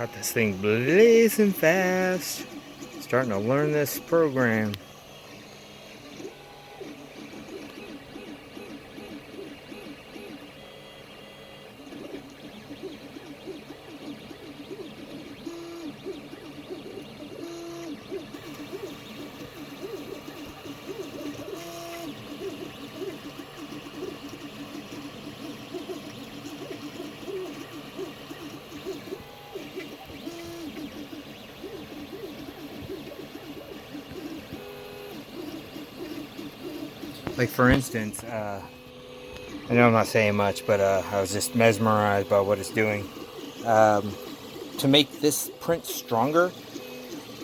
Got this thing blazing fast. Starting to learn this program. Like for instance, I know I'm not saying much, but I was just mesmerized by what it's doing. To make this print stronger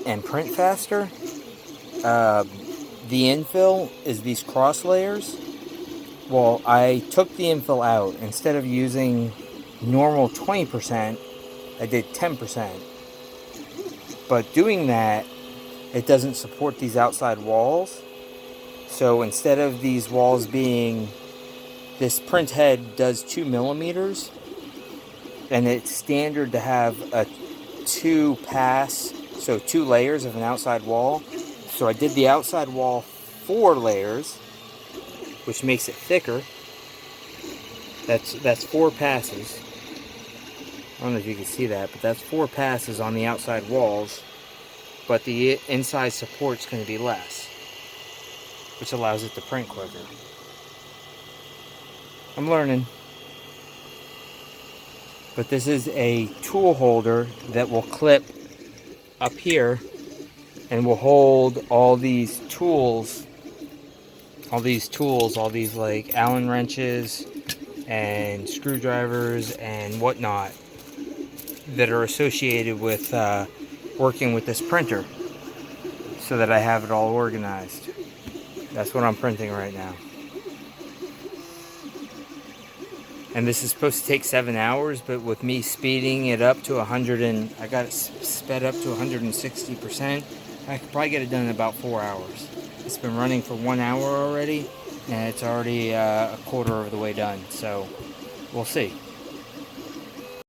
and print faster, the infill is these cross layers. Well, I took the infill out. Instead of using normal 20%, I did 10%. But doing that, it doesn't support these outside walls. So instead of these walls being, this print head does 2 millimeters, and it's standard to have a 2 pass, so 2 layers of an outside wall. So I did the outside wall 4 layers, which makes it thicker. That's 4 passes. I don't know if you can see that, but that's 4 passes on the outside walls, but the inside support's going to be less, which allows it to print quicker. I'm learning. But this is a tool holder that will clip up here and will hold all these tools, all these like Allen wrenches and screwdrivers and whatnot that are associated with working with this printer, so that I have it all organized. That's what I'm printing right now. And this is supposed to take 7 hours, but with me speeding it up to 100 and I got it sped up to 160%, I could probably get it done in about 4 hours. It's been running for 1 hour already, and it's already a quarter of the way done, so we'll see.